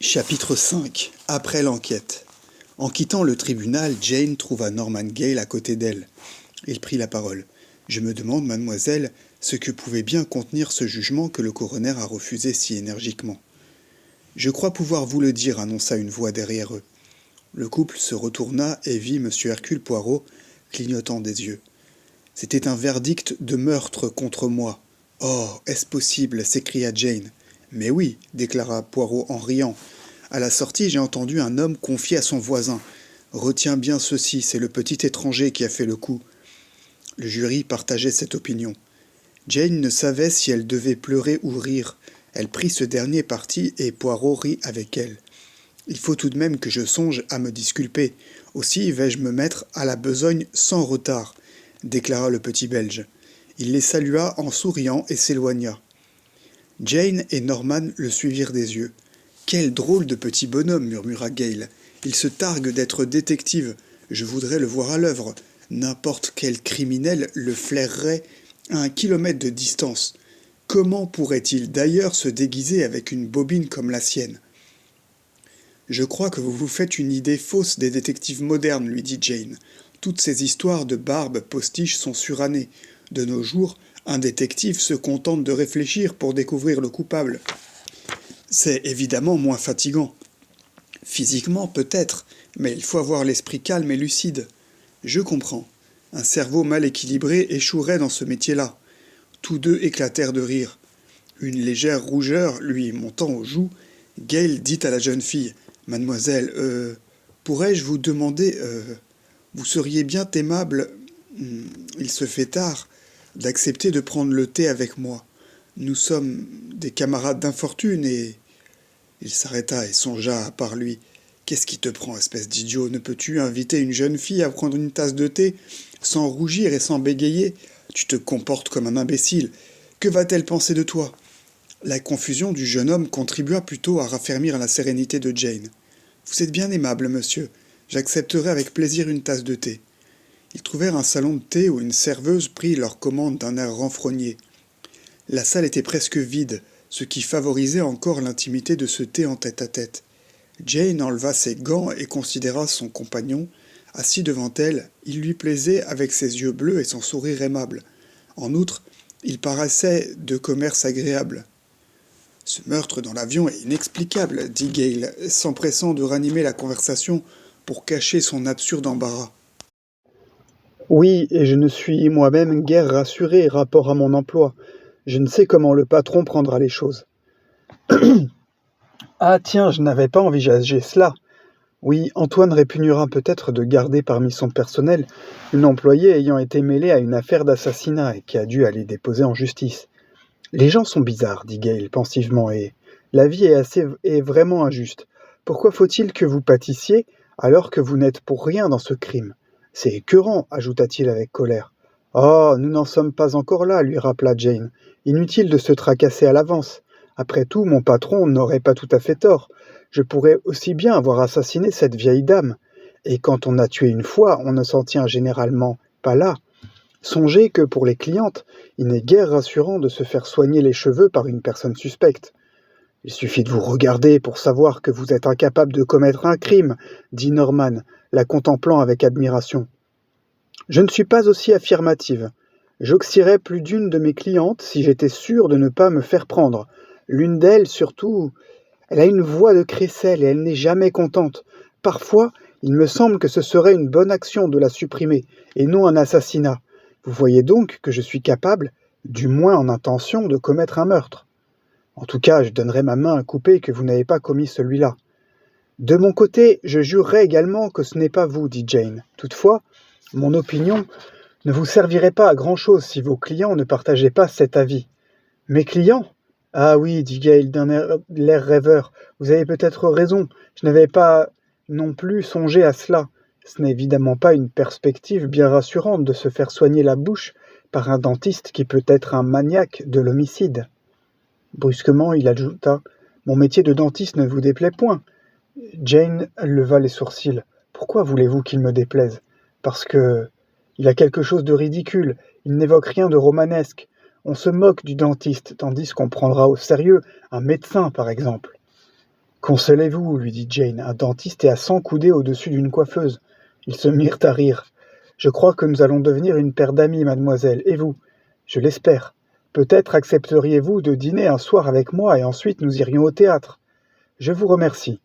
Chapitre 5. Après l'enquête. En quittant le tribunal, Jane trouva Norman Gale à côté d'elle. Il prit la parole. « Je me demande, mademoiselle, ce que pouvait bien contenir ce jugement que le coroner a refusé si énergiquement. »« Je crois pouvoir vous le dire, » annonça une voix derrière eux. Le couple se retourna et vit M. Hercule Poirot clignotant des yeux. « C'était un verdict de meurtre contre moi. »« Oh, est-ce possible ?» s'écria Jane. « Mais oui, » déclara Poirot en riant. « À la sortie, j'ai entendu un homme confier à son voisin. Retiens bien ceci, c'est le petit étranger qui a fait le coup. » Le jury partageait cette opinion. Jane ne savait si elle devait pleurer ou rire. Elle prit ce dernier parti et Poirot rit avec elle. « Il faut tout de même que je songe à me disculper. Aussi vais-je me mettre à la besogne sans retard, » déclara le petit Belge. Il les salua en souriant et s'éloigna. Jane et Norman le suivirent des yeux. « Quel drôle de petit bonhomme » murmura Gale. « Il se targue d'être détective. Je voudrais le voir à l'œuvre. N'importe quel criminel le flairerait à 1 kilomètre de distance. Comment pourrait-il d'ailleurs se déguiser avec une bobine comme la sienne ?»« Je crois que vous vous faites une idée fausse des détectives modernes, » lui dit Jane. « Toutes ces histoires de barbe postiche sont surannées. De nos jours, un détective se contente de réfléchir pour découvrir le coupable. C'est évidemment moins fatigant. Physiquement, peut-être, mais il faut avoir l'esprit calme et lucide. Je comprends. Un cerveau mal équilibré échouerait dans ce métier-là. » Tous deux éclatèrent de rire. Une légère rougeur lui montant aux joues, Gale dit à la jeune fille : « Mademoiselle, pourrais-je vous demander, vous seriez bien aimable, il se fait tard, d'accepter de prendre le thé avec moi. Nous sommes des camarades d'infortune et... » Il s'arrêta et songea à part lui. « Qu'est-ce qui te prend, espèce d'idiot ? Ne peux-tu inviter une jeune fille à prendre une tasse de thé sans rougir et sans bégayer ? Tu te comportes comme un imbécile. Que va-t-elle penser de toi ?» La confusion du jeune homme contribua plutôt à raffermir la sérénité de Jane. « Vous êtes bien aimable, monsieur. J'accepterai avec plaisir une tasse de thé. » Ils trouvèrent un salon de thé où une serveuse prit leur commande d'un air renfrogné. La salle était presque vide, ce qui favorisait encore l'intimité de ce thé en tête-à-tête. Jane enleva ses gants et considéra son compagnon. Assis devant elle, il lui plaisait avec ses yeux bleus et son sourire aimable. En outre, il paraissait de commerce agréable. « Ce meurtre dans l'avion est inexplicable, » dit Gale, s'empressant de ranimer la conversation pour cacher son absurde embarras. « Oui, et je ne suis moi-même guère rassuré rapport à mon emploi. Je ne sais comment le patron prendra les choses. »« Ah tiens, je n'avais pas envisagé cela. Oui, Antoine répugnera peut-être de garder parmi son personnel une employée ayant été mêlée à une affaire d'assassinat et qui a dû aller déposer en justice. Les gens sont bizarres, dit Gale pensivement, et la vie est vraiment injuste. Pourquoi faut-il que vous pâtissiez alors que vous n'êtes pour rien dans ce crime ? C'est écœurant, ajouta-t-il avec colère. Oh, nous n'en sommes pas encore là, lui rappela Jane. Inutile de se tracasser à l'avance. Après tout, mon patron n'aurait pas tout à fait tort. Je pourrais aussi bien avoir assassiné cette vieille dame. Et quand on a tué une fois, on ne s'en tient généralement pas là. Songez que pour les clientes, il n'est guère rassurant de se faire soigner les cheveux par une personne suspecte. « Il suffit de vous regarder pour savoir que vous êtes incapable de commettre un crime, » dit Norman, la contemplant avec admiration. « Je ne suis pas aussi affirmative. J'oxyrais plus d'une de mes clientes si j'étais sûre de ne pas me faire prendre. L'une d'elles, surtout, elle a une voix de crécelle et elle n'est jamais contente. Parfois, il me semble que ce serait une bonne action de la supprimer, et non un assassinat. Vous voyez donc que je suis capable, du moins en intention, de commettre un meurtre. En tout cas, je donnerai ma main à couper que vous n'avez pas commis celui-là. De mon côté, je jurerai également que ce n'est pas vous, dit Jane. Toutefois, mon opinion ne vous servirait pas à grand-chose si vos clients ne partageaient pas cet avis. Mes clients ? Ah oui, dit Gale d'un l'air rêveur, vous avez peut-être raison, je n'avais pas non plus songé à cela. Ce n'est évidemment pas une perspective bien rassurante de se faire soigner la bouche par un dentiste qui peut être un maniaque de l'homicide. Brusquement, il ajouta : « Mon métier de dentiste ne vous déplaît point. » Jane leva les sourcils. « Pourquoi voulez-vous qu'il me déplaise ? Parce que... il a quelque chose de ridicule, il n'évoque rien de romanesque. On se moque du dentiste, tandis qu'on prendra au sérieux un médecin, par exemple. » Consolez-vous, lui dit Jane, un dentiste est à 100 coudées au-dessus d'une coiffeuse. Ils se mirent à rire. Je crois que nous allons devenir une paire d'amis, mademoiselle, et vous? Je l'espère. Peut-être accepteriez-vous de dîner un soir avec moi et ensuite nous irions au théâtre. Je vous remercie.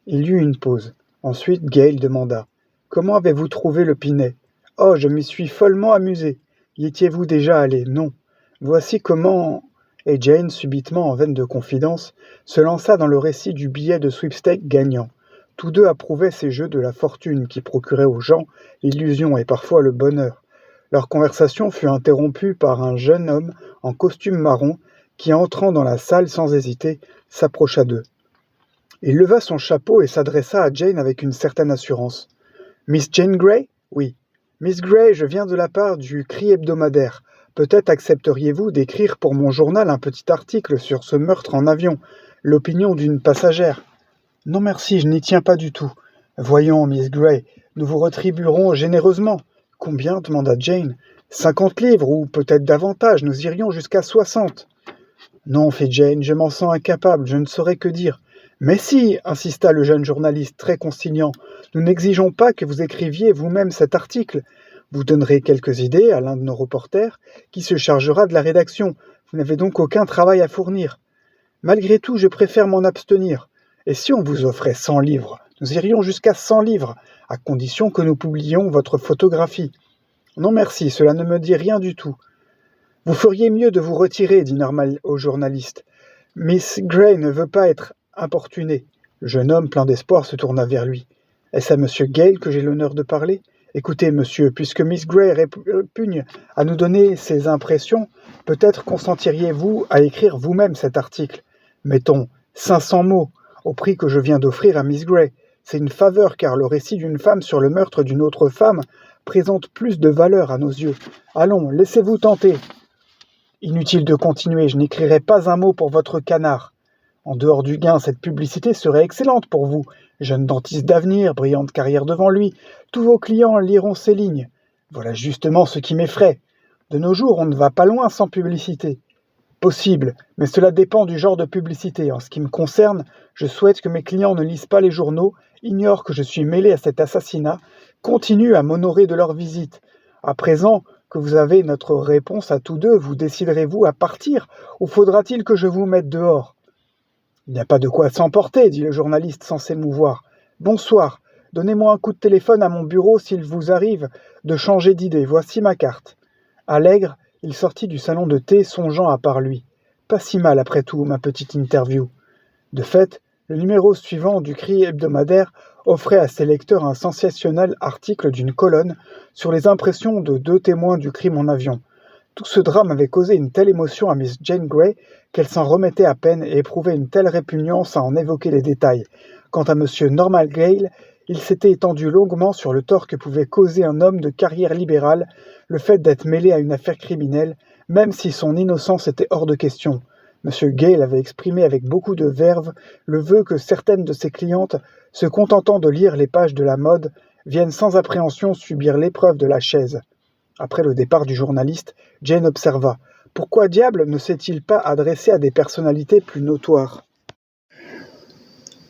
Il y eut une pause. Ensuite, Gale demanda. Comment avez-vous trouvé le Pinet? Oh, je m'y suis follement amusé. Y étiez-vous déjà allé? Non. Voici comment. Et Jane, subitement en veine de confidence, se lança dans le récit du billet de sweepstake gagnant. Tous deux approuvaient ces jeux de la fortune qui procuraient aux gens l'illusion et parfois le bonheur. Leur conversation fut interrompue par un jeune homme en costume marron qui, entrant dans la salle sans hésiter, s'approcha d'eux. Il leva son chapeau et s'adressa à Jane avec une certaine assurance. « Miss Jane Grey ? Oui. Miss Grey, je viens de la part du Cri hebdomadaire. Peut-être accepteriez-vous d'écrire pour mon journal un petit article sur ce meurtre en avion, l'opinion d'une passagère. » « Non merci, je n'y tiens pas du tout. Voyons, Miss Grey, nous vous retribuerons généreusement. »« Combien ? Demanda Jane. « 50 livres, ou peut-être davantage, nous irions jusqu'à 60. »« Non, fit Jane, je m'en sens incapable, je ne saurais que dire. »« Mais si, insista le jeune journaliste très conciliant, nous n'exigeons pas que vous écriviez vous-même cet article. Vous donnerez quelques idées à l'un de nos reporters qui se chargera de la rédaction. Vous n'avez donc aucun travail à fournir. Malgré tout, je préfère m'en abstenir. Et si on vous offrait 100 livres? Nous irions jusqu'à 100 livres, à condition que nous publiions votre photographie. Non merci, cela ne me dit rien du tout. Vous feriez mieux de vous retirer, dit Norman au journaliste. Miss Grey ne veut pas être importunée. Le jeune homme, plein d'espoir, se tourna vers lui. Est-ce à monsieur Gale que j'ai l'honneur de parler? Écoutez, monsieur, puisque Miss Grey répugne à nous donner ses impressions, peut-être consentiriez-vous à écrire vous-même cet article. Mettons 500 mots, au prix que je viens d'offrir à Miss Grey. C'est une faveur, car le récit d'une femme sur le meurtre d'une autre femme présente plus de valeur à nos yeux. Allons, laissez-vous tenter. Inutile de continuer, je n'écrirai pas un mot pour votre canard. En dehors du gain, cette publicité serait excellente pour vous. Jeune dentiste d'avenir, brillante carrière devant lui, tous vos clients liront ces lignes. Voilà justement ce qui m'effraie. De nos jours, on ne va pas loin sans publicité. Possible, mais cela dépend du genre de publicité. En ce qui me concerne, je souhaite que mes clients ne lisent pas les journaux, ignorent que je suis mêlé à cet assassinat, continuent à m'honorer de leur visite. À présent que vous avez notre réponse à tous deux, vous déciderez-vous à partir, ou faudra-t-il que je vous mette dehors? Il n'y a pas de quoi s'emporter, dit le journaliste sans s'émouvoir. Bonsoir, donnez-moi un coup de téléphone à mon bureau s'il vous arrive de changer d'idée, voici ma carte. Allègre, il sortit du salon de thé, songeant à part lui. Pas si mal après tout, ma petite interview. De fait, le numéro suivant du Cri hebdomadaire offrait à ses lecteurs un sensationnel article d'une colonne sur les impressions de 2 témoins du crime en avion. Tout ce drame avait causé une telle émotion à Miss Jane Grey qu'elle s'en remettait à peine et éprouvait une telle répugnance à en évoquer les détails. Quant à M. Norman Gale, il s'était étendu longuement sur le tort que pouvait causer un homme de carrière libérale le fait d'être mêlé à une affaire criminelle, même si son innocence était hors de question. M. Gale avait exprimé avec beaucoup de verve le vœu que certaines de ses clientes, se contentant de lire les pages de la mode, viennent sans appréhension subir l'épreuve de la chaise. Après le départ du journaliste, Jane observa. Pourquoi diable ne s'est-il pas adressé à des personnalités plus notoires?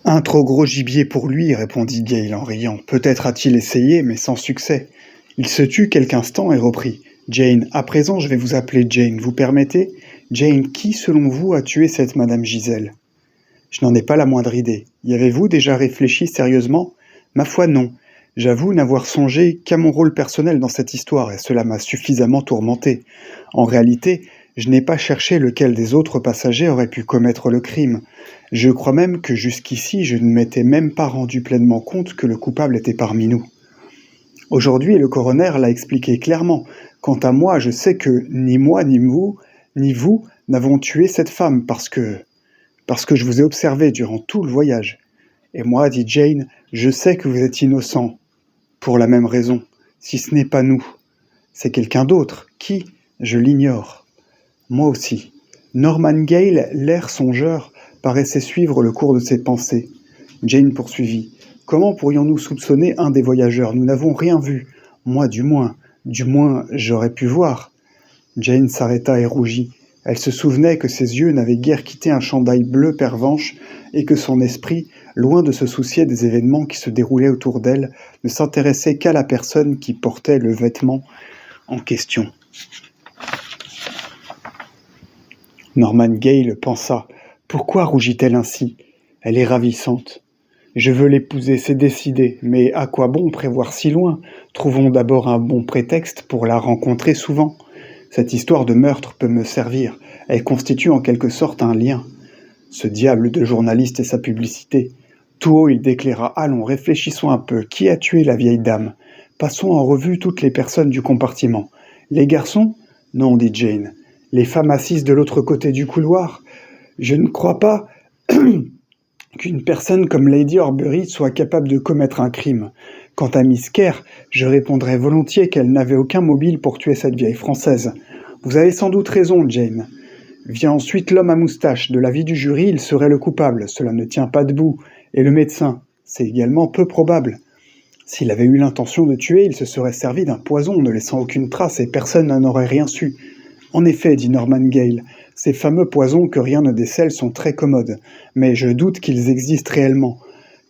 Un trop gros gibier pour lui, répondit Gale en riant. Peut-être a-t-il essayé, mais sans succès. Il se tut quelques instants et reprit. Jane, à présent je vais vous appeler Jane, vous permettez? Jane, qui, selon vous, a tué cette Madame Gisèle? Je n'en ai pas la moindre idée. Y avez-vous déjà réfléchi sérieusement? Ma foi, non. J'avoue n'avoir songé qu'à mon rôle personnel dans cette histoire, et cela m'a suffisamment tourmenté. En réalité, je n'ai pas cherché lequel des autres passagers aurait pu commettre le crime. Je crois même que jusqu'ici, je ne m'étais même pas rendu pleinement compte que le coupable était parmi nous. Aujourd'hui, le coroner l'a expliqué clairement. Quant à moi, je sais que ni moi, ni vous n'avons tué cette femme parce que je vous ai observé durant tout le voyage. Et moi, dit Jane, je sais que vous êtes innocent. Pour la même raison, si ce n'est pas nous. C'est quelqu'un d'autre. Qui? Je l'ignore. Moi aussi. Norman Gale, l'air songeur, paraissait suivre le cours de ses pensées. Jane poursuivit. Comment pourrions-nous soupçonner un des voyageurs? Nous n'avons rien vu. Moi, du moins, j'aurais pu voir. Jane s'arrêta et rougit. Elle se souvenait que ses yeux n'avaient guère quitté un chandail bleu pervenche et que son esprit, loin de se soucier des événements qui se déroulaient autour d'elle, ne s'intéressait qu'à la personne qui portait le vêtement en question. Norman Gale pensa « Pourquoi rougit-elle ainsi ? Elle est ravissante. Je veux l'épouser, c'est décidé, mais à quoi bon prévoir si loin ? Trouvons d'abord un bon prétexte pour la rencontrer souvent. Cette histoire de meurtre peut me servir. Elle constitue en quelque sorte un lien. Ce diable de journaliste et sa publicité. » Tout haut, il déclara « Allons, réfléchissons un peu. Qui a tué la vieille dame ? Passons en revue toutes les personnes du compartiment. Les garçons ? Non, dit Jane. Les femmes assises de l'autre côté du couloir ? Je ne crois pas qu'une personne comme Lady Horbury soit capable de commettre un crime. Quant à Miss Kerr, je répondrais volontiers qu'elle n'avait aucun mobile pour tuer cette vieille Française. Vous avez sans doute raison, Jane. Vient ensuite l'homme à moustache. De l'avis du jury, il serait le coupable. Cela ne tient pas debout. Et le médecin, c'est également peu probable. S'il avait eu l'intention de tuer, il se serait servi d'un poison, ne laissant aucune trace, et personne n'en aurait rien su. En effet, dit Norman Gale, ces fameux poisons que rien ne décèle sont très commodes, mais je doute qu'ils existent réellement.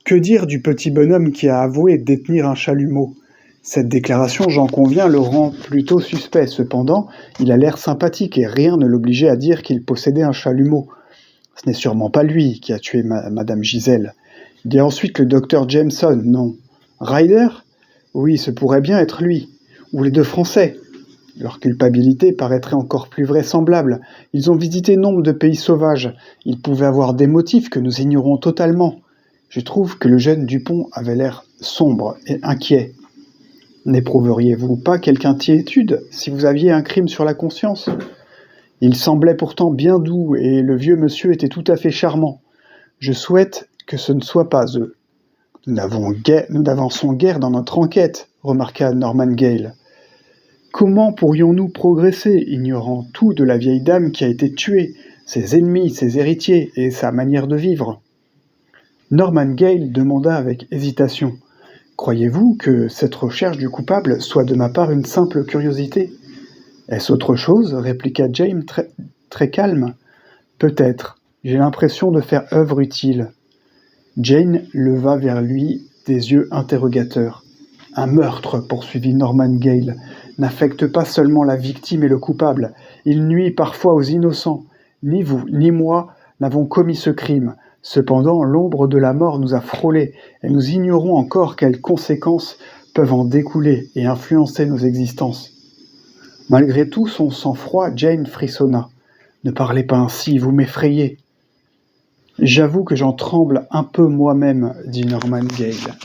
Que dire du petit bonhomme qui a avoué détenir un chalumeau ? Cette déclaration, j'en conviens, le rend plutôt suspect. Cependant, il a l'air sympathique et rien ne l'obligeait à dire qu'il possédait un chalumeau. Ce n'est sûrement pas lui qui a tué Madame Gisèle. Il y a ensuite le docteur Jameson, non. Ryder ? Oui, ce pourrait bien être lui. Ou les deux Français. Leur culpabilité paraîtrait encore plus vraisemblable. Ils ont visité nombre de pays sauvages. Ils pouvaient avoir des motifs que nous ignorons totalement. Je trouve que le jeune Dupont avait l'air sombre et inquiet. N'éprouveriez-vous pas quelque inquiétude si vous aviez un crime sur la conscience ? Il semblait pourtant bien doux et le vieux monsieur était tout à fait charmant. Je souhaite que ce ne soit pas eux. Nous n'avançons guère dans notre enquête, remarqua Norman Gale. Comment pourrions-nous progresser, ignorant tout de la vieille dame qui a été tuée, ses ennemis, ses héritiers et sa manière de vivre ? Norman Gale demanda avec hésitation. Croyez-vous que cette recherche du coupable soit de ma part une simple curiosité ? Est-ce autre chose ? Répliqua James très calme. Peut-être. J'ai l'impression de faire œuvre utile. Jane leva vers lui des yeux interrogateurs. Un meurtre, poursuivit Norman Gale, n'affecte pas seulement la victime et le coupable. Il nuit parfois aux innocents. Ni vous, ni moi n'avons commis ce crime. Cependant, l'ombre de la mort nous a frôlés et nous ignorons encore quelles conséquences peuvent en découler et influencer nos existences. Malgré tout son sang-froid, Jane frissonna. « Ne parlez pas ainsi, vous m'effrayez. »« J'avoue que j'en tremble un peu moi-même, dit Norman Gale.